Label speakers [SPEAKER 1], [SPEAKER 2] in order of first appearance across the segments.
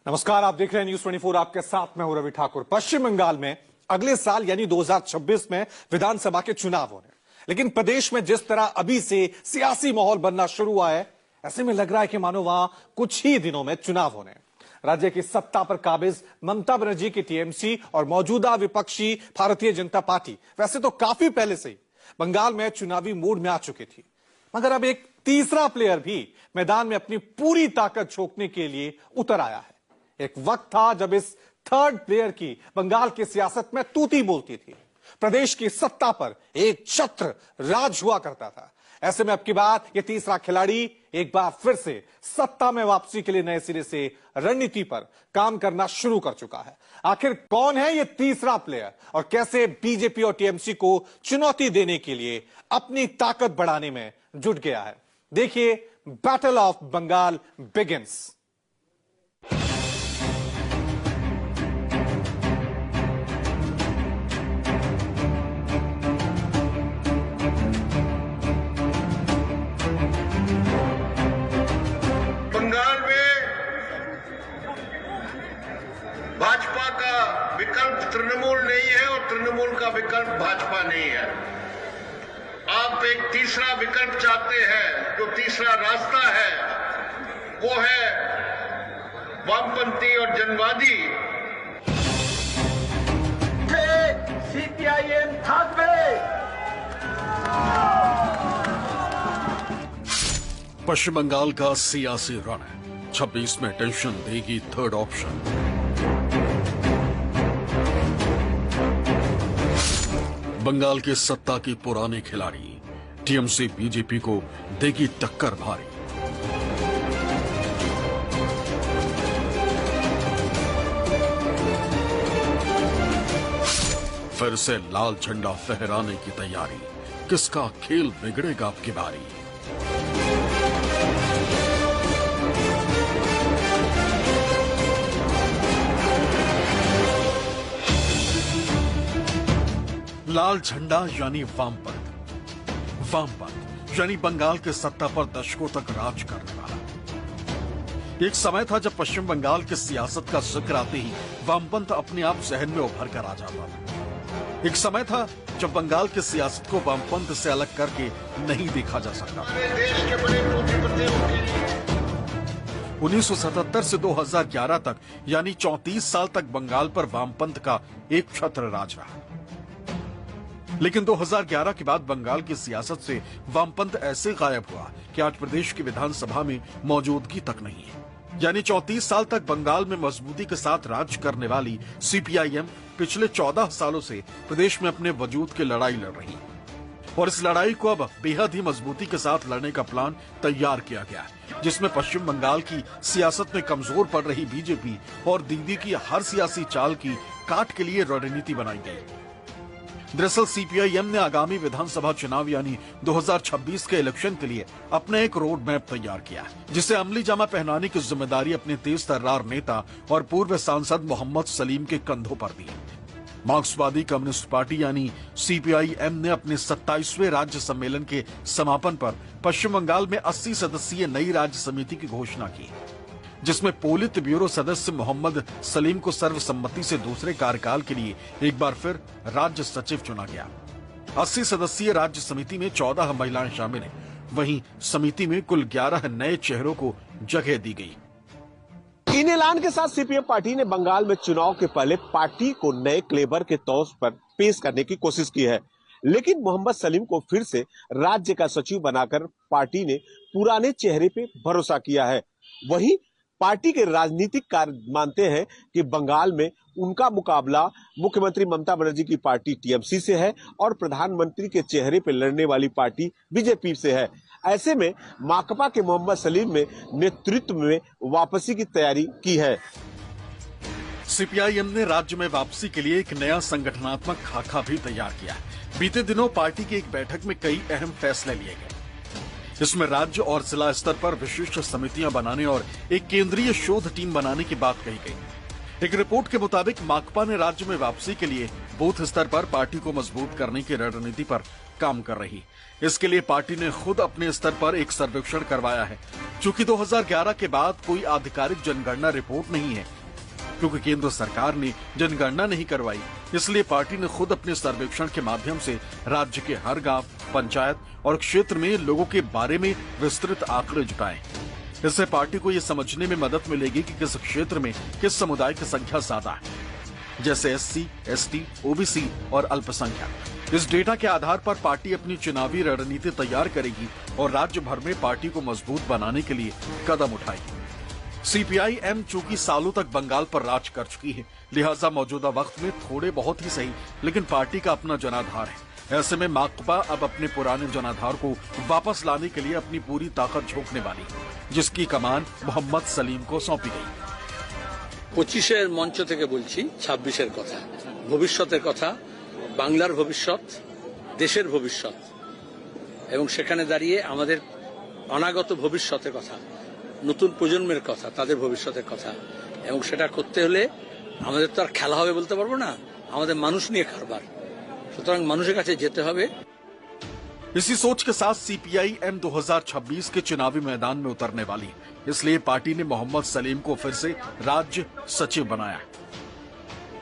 [SPEAKER 1] नमस्कार, आप देख रहे हैं न्यूज 24। आपके साथ मैं हूं रवि ठाकुर। पश्चिम बंगाल में अगले साल यानी 2026 में विधानसभा के चुनाव होने, लेकिन प्रदेश में जिस तरह अभी से सियासी माहौल बनना शुरू हुआ है, ऐसे में लग रहा है कि मानो वहां कुछ ही दिनों में चुनाव होने। राज्य की सत्ता पर काबिज ममता बनर्जी की टीएमसी और मौजूदा विपक्षी भारतीय जनता पार्टी वैसे तो काफी पहले से ही बंगाल में चुनावी मूड में आ चुकी थी, मगर अब एक तीसरा प्लेयर भी मैदान में अपनी पूरी ताकत झोंकने के लिए उतर आया है। एक वक्त था जब इस थर्ड प्लेयर की बंगाल की सियासत में तूती बोलती थी। प्रदेश की सत्ता पर एक छत्र राज हुआ करता था। ऐसे में अब की बात ये तीसरा खिलाड़ी एक बार फिर से सत्ता में वापसी के लिए नए सिरे से रणनीति पर काम करना शुरू कर चुका है। आखिर कौन है ये तीसरा प्लेयर और कैसे बीजेपी और टीएमसी को चुनौती देने के लिए अपनी ताकत बढ़ाने में जुट गया है? देखिए, battle of Bengal begins.
[SPEAKER 2] Bhajpa का विकल्प तृणमूल नहीं है और तृणमूल का विकल्प भाजपा नहीं है। आप एक तीसरा विकल्प चाहते हैं। जो तीसरा रास्ता है वो है वामपंथी और जनवादी।
[SPEAKER 3] सीपीआईएम থাকবে।
[SPEAKER 4] पश्चिम बंगाल का सियासी रण 26 में टेंशन देगी थर्ड ऑप्शन। बंगाल के सत्ता की पुराने खिलाड़ी टीएमसी बीजेपी को देगी टक्कर भारी। फिर से लाल झंडा फहराने की तैयारी, किसका खेल बिगड़ेगा अब की बारी। लाल झंडा यानी वामपंथ यानी बंगाल के सत्ता पर दशकों तक राज करने वाला। एक समय था जब पश्चिम बंगाल की सियासत का जिक्र आते ही वामपंथ अपने आप जहन में उभर कर आ जाता था। एक समय था जब बंगाल की सियासत को वामपंथ से अलग करके नहीं देखा जा सकता। 1977 से 2011 तक यानी 34 साल तक बंगाल पर वामपंथ का एक छत्र राज रहा। लेकिन 2011 के बाद बंगाल की सियासत से वामपंथ ऐसे गायब हुआ कि आज प्रदेश की विधानसभा में मौजूदगी तक नहीं है। यानी 34 साल तक बंगाल में मजबूती के साथ राज करने वाली सीपीआईएम पिछले 14 सालों से प्रदेश में अपने वजूद की लड़ाई लड़ रही है और इस लड़ाई को अब बेहद ही मजबूती के साथ लड़ने का प्लान तैयार किया गया है, जिसमें पश्चिम बंगाल की सियासत में कमजोर पड़ रही बीजेपी और दीदी की हर सियासी चाल की काट के लिए रणनीति बनाई गई। दरअसल सीपीआईएम ने आगामी विधानसभा चुनाव यानी 2026 के इलेक्शन के लिए अपना एक रोड मैप तैयार किया, जिसे अमली जामा पहनाने की जिम्मेदारी अपने तेज तर्रार नेता और पूर्व सांसद मोहम्मद सलीम के कंधों पर दी। मार्क्सवादी कम्युनिस्ट पार्टी यानी सीपीआईएम ने अपने 27वें राज्य सम्मेलन के समापन पर पश्चिम बंगाल में 80 सदस्यीय नई राज्य समिति की घोषणा की, जिसमें पोलित ब्यूरो सदस्य मोहम्मद सलीम को सर्वसम्मति से दूसरे कार्यकाल के लिए एक बार फिर राज्य सचिव चुना गया। 80 सदस्यीय राज्य समिति में 14 महिलाएं शामिल हैं। वहीं समिति में कुल 11 नए चेहरों को जगह दी गई।
[SPEAKER 5] इन ऐलान के साथ सीपीएम पार्टी ने बंगाल में चुनाव के पहले पार्टी को नए क्लेवर के तौर पर पेश करने की कोशिश की है, लेकिन मोहम्मद सलीम को फिर से राज्य का सचिव बनाकर पार्टी ने पुराने चेहरे पे भरोसा किया है। वहीं पार्टी के राजनीतिक कार्य मानते हैं कि बंगाल में उनका मुकाबला मुख्यमंत्री ममता बनर्जी की पार्टी टीएमसी से है और प्रधानमंत्री के चेहरे पर लड़ने वाली पार्टी बीजेपी से है। ऐसे में माकपा के मोहम्मद सलीम ने नेतृत्व में वापसी की तैयारी की है।
[SPEAKER 4] सीपीआईएम ने राज्य में वापसी के लिए एक नया संगठनात्मक खाका भी तैयार किया। बीते दिनों पार्टी की एक बैठक में कई अहम फैसले लिए गए। इसमें राज्य और जिला स्तर पर विशिष्ट समितियां बनाने और एक केंद्रीय शोध टीम बनाने की बात कही गई। एक रिपोर्ट के मुताबिक माकपा ने राज्य में वापसी के लिए बूथ स्तर पर पार्टी को मजबूत करने की रणनीति पर काम कर रही। इसके लिए पार्टी ने खुद अपने स्तर पर एक सर्वेक्षण करवाया है। चूंकि 2011 के बाद कोई आधिकारिक जनगणना रिपोर्ट नहीं है, क्योंकि केंद्र सरकार ने जनगणना नहीं करवाई, इसलिए पार्टी ने खुद अपने सर्वेक्षण के माध्यम से राज्य के हर गांव, पंचायत और क्षेत्र में लोगों के बारे में विस्तृत आंकड़े जुटाए। इससे पार्टी को यह समझने में मदद मिलेगी कि किस क्षेत्र में किस समुदाय की संख्या ज्यादा है, जैसे एससी, एसटी, ओबीसी और अल्पसंख्यक। इस डेटा के आधार पर पार्टी अपनी चुनावी रणनीति तैयार करेगी और राज्य भर में पार्टी को मजबूत बनाने के लिए कदम उठाएगी। सीपीआई-एम चूंकि सालों तक बंगाल पर राज कर चुकी है, लिहाजा मौजूदा वक्त में थोड़े बहुत ही सही लेकिन पार्टी का अपना जनाधार है। ऐसे में माकपा अब अपने पुराने जनाधार को वापस लाने के लिए अपनी पूरी ताकत झोंकने वाली है, जिसकी कमान मोहम्मद सलीम को सौंपी गई।
[SPEAKER 3] 25-এর মঞ্চ থেকে বলছি 26-এর কথা, ভবিষ্যতের কথা, বাংলার ভবিষ্যৎ, দেশের ভবিষ্যৎ এবং সেখানে দাঁড়িয়ে আমাদের অনাগত ভবিষ্যতের কথা, নতুন প্রজন্মের কথা, তাদের ভবিষ্যতের কথা এবং সেটা করতে হলে আমাদের তো আর খেলা হবে বলতে পারবো না, আমাদের মানুষ নিয়ে কারবার। সুতরাং মানুষের কাছে যেতে হবে।
[SPEAKER 4] इसी सोच के साथ सीपीआई-एम 2026 के चुनावी मैदान में उतरने वाली, इसलिए पार्टी ने मोहम्मद सलीम को फिर से राज्य सचिव बनाया,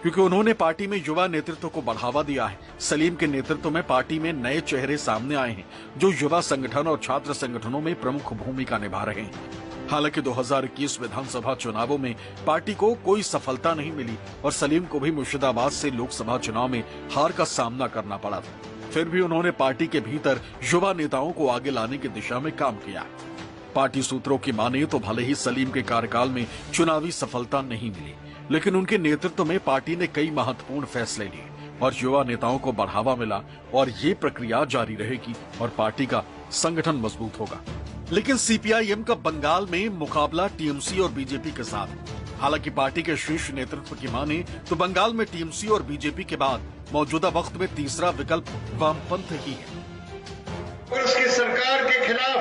[SPEAKER 4] क्योंकि उन्होंने पार्टी में युवा नेतृत्व को बढ़ावा दिया है। सलीम के नेतृत्व में पार्टी में नए चेहरे सामने आए हैं, जो युवा संगठन और छात्र संगठनों में प्रमुख भूमिका निभा रहे हैं। हालांकि 2021 विधानसभा चुनावों में पार्टी को कोई सफलता नहीं मिली और सलीम को भी मुर्शिदाबाद से लोकसभा चुनाव में हार का सामना करना पड़ा था। फिर भी उन्होंने पार्टी के भीतर युवा नेताओं को आगे लाने की दिशा में काम किया। पार्टी सूत्रों की माने तो भले ही सलीम के कार्यकाल में चुनावी सफलता नहीं मिली, लेकिन उनके नेतृत्व में पार्टी ने कई महत्वपूर्ण फैसले लिए और युवा नेताओं को बढ़ावा मिला और ये प्रक्रिया जारी रहेगी और पार्टी का संगठन मजबूत होगा। लेकिन सीपीआई-एम का बंगाल में मुकाबला टीएमसी और बीजेपी के साथ। हालांकि पार्टी के शीर्ष नेतृत्व की माने तो बंगाल में टीएमसी और बीजेपी के बाद मौजूदा वक्त में तीसरा विकल्प वामपंथ ही है।
[SPEAKER 2] कांग्रेस की सरकार के खिलाफ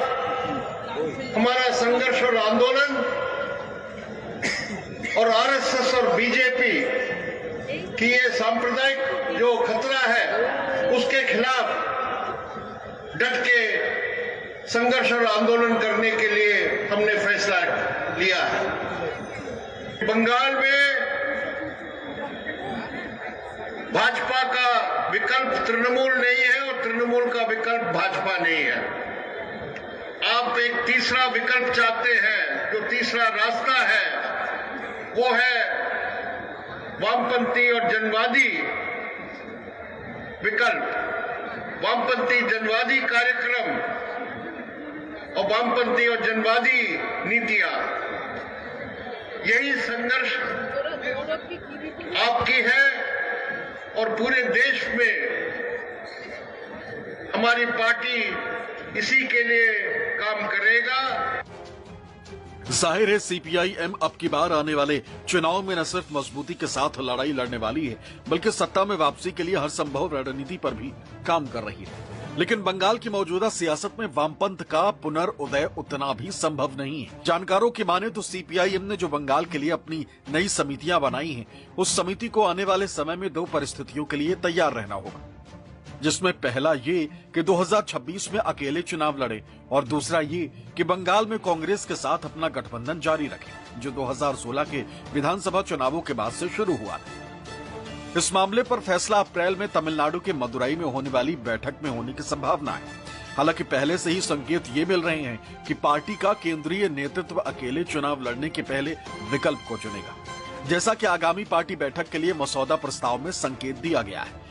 [SPEAKER 2] हमारा संघर्ष और आंदोलन और आरएसएस और बीजेपी की ये सांप्रदायिक जो खतरा है उसके खिलाफ डट के संघर्ष और आंदोलन करने के लिए हमने फैसला लिया है। बंगाल में भाजपा का विकल्प तृणमूल नहीं है और तृणमूल का विकल्प भाजपा नहीं है। आप एक तीसरा विकल्प चाहते हैं, जो तीसरा रास्ता है वो है वामपंथी और जनवादी विकल्प, वामपंथी जनवादी कार्यक्रम और वामपंथी और जनवादी नीतियां। यही संघर्ष आपकी है और पूरे देश में हमारी पार्टी इसी के लिए काम करेगा।
[SPEAKER 4] जाहिर है सीपीआई-एम अब की बार आने वाले चुनाव में न सिर्फ मजबूती के साथ लड़ाई लड़ने वाली है, बल्कि सत्ता में वापसी के लिए हर संभव रणनीति पर भी काम कर रही है। लेकिन बंगाल की मौजूदा सियासत में वामपंथ का पुनर्उदय उतना भी संभव नहीं है। जानकारों की माने तो सीपीआई-एम ने जो बंगाल के लिए अपनी नई समितियां बनाई हैं, उस समिति को आने वाले समय में दो परिस्थितियों के लिए तैयार रहना होगा, जिसमें पहला ये कि 2026 में अकेले चुनाव लड़े और दूसरा ये कि बंगाल में कांग्रेस के साथ अपना गठबंधन जारी रखे, जो 2016 के विधानसभा चुनावों के बाद से शुरू हुआ। इस मामले पर फैसला अप्रैल में तमिलनाडु के मदुरई में होने वाली बैठक में होने की संभावना है। हालांकि पहले से ही संकेत ये मिल रहे हैं कि पार्टी का केंद्रीय नेतृत्व अकेले चुनाव लड़ने के पहले विकल्प को चुनेगा, जैसा कि आगामी पार्टी बैठक के लिए मसौदा प्रस्ताव में संकेत दिया गया है।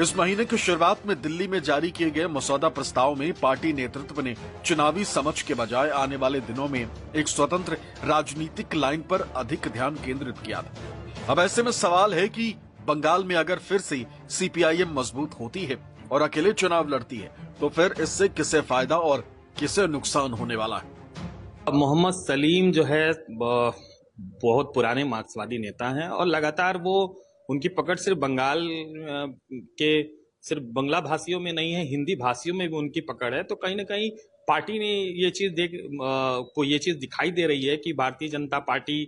[SPEAKER 4] इस महीने की शुरुआत में दिल्ली में जारी किए गए मसौदा प्रस्ताव में पार्टी नेतृत्व ने चुनावी समझ के बजाय आने वाले दिनों में एक स्वतंत्र राजनीतिक लाइन पर अधिक ध्यान केंद्रित किया था। अब ऐसे में सवाल है कि बंगाल में अगर फिर से सीपीआई-एम मजबूत होती है और अकेले चुनाव लड़ती है, तो फिर इससे किसे फायदा और किसे नुकसान होने वाला है।
[SPEAKER 6] मोहम्मद सलीम जो है बहुत पुराने मार्क्सवादी नेता हैं और लगातार वो उनकी पकड़ सिर्फ बंगाल के सिर्फ बांग्ला भाषियों में नहीं है, हिंदी भाषियों में भी उनकी पकड़ है। तो कहीं ना कहीं पार्टी ने ये चीज को ये चीज दिखाई दे रही है कि भारतीय जनता पार्टी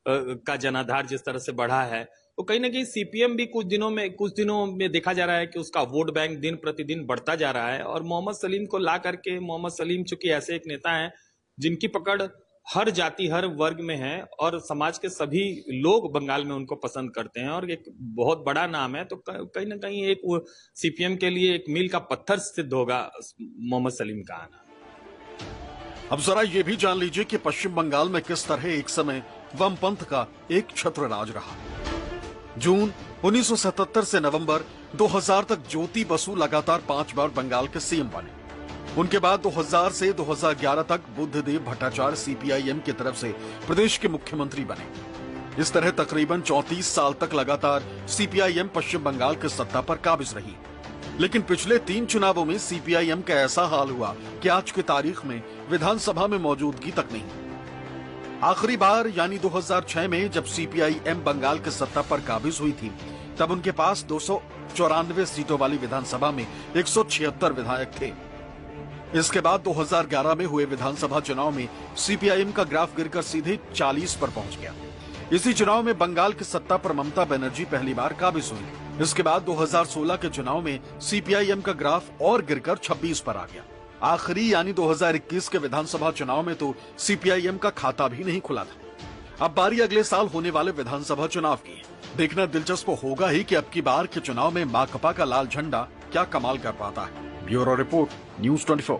[SPEAKER 6] का जनाधार जिस तरह से बढ़ा है, तो कहीं ना कहीं सीपीएम भी कुछ दिनों में देखा जा रहा है कि उसका वोट बैंक दिन प्रतिदिन बढ़ता जा रहा है। और मोहम्मद सलीम को ला करके, मोहम्मद सलीम चूंकि ऐसे एक नेता हैं जिनकी पकड़ हर जाति हर वर्ग में है और समाज के सभी लोग बंगाल में उनको पसंद करते हैं और एक बहुत बड़ा नाम है, तो कहीं ना कहीं एक सीपीएम के लिए एक मील का पत्थर सिद्ध होगा मोहम्मद सलीम का आना।
[SPEAKER 4] अब जरा ये भी जान लीजिए कि पश्चिम बंगाल में किस तरह एक समय वामपंथ का एक छत्र राज रहा। जून 1977 से नवंबर 2000 तक ज्योति बसु लगातार 5 बार बंगाल के सीएम बने। उनके बाद 2000 से 2011 तक बुद्धदेव भट्टाचार्य सीपीआईएम की तरफ से प्रदेश के मुख्यमंत्री बने। इस तरह तकरीबन 34 साल तक लगातार सीपीआईएम पश्चिम बंगाल की सत्ता पर काबिज रही। लेकिन पिछले 3 चुनावों में सीपीआईएम का ऐसा हाल हुआ कि आज की तारीख में विधानसभा में मौजूदगी तक नहीं। आखिरी बार यानी 2006 में जब सीपीआईएम बंगाल की सत्ता पर काबिज हुई थी, तब उनके पास 294 सीटों वाली विधानसभा में 176 विधायक थे। इसके बाद 2011 में हुए विधानसभा चुनाव में सीपीआईएम का ग्राफ गिरकर सीधे 40 पर पहुंच गया। इसी चुनाव में बंगाल की सत्ता पर ममता बनर्जी पहली बार काबिज हुई। इसके बाद 2016 के चुनाव में सीपीआईएम का ग्राफ और गिरकर 26 पर आ गया। आखिरी यानी 2021 के विधानसभा चुनाव में तो सीपीआईएम का खाता भी नहीं खुला था। अब बारी अगले साल होने वाले विधानसभा चुनाव की। देखना दिलचस्प होगा ही कि अब की बार के चुनाव में माकपा का लाल झंडा क्या कमाल कर पाता है। Bureau report, news 24।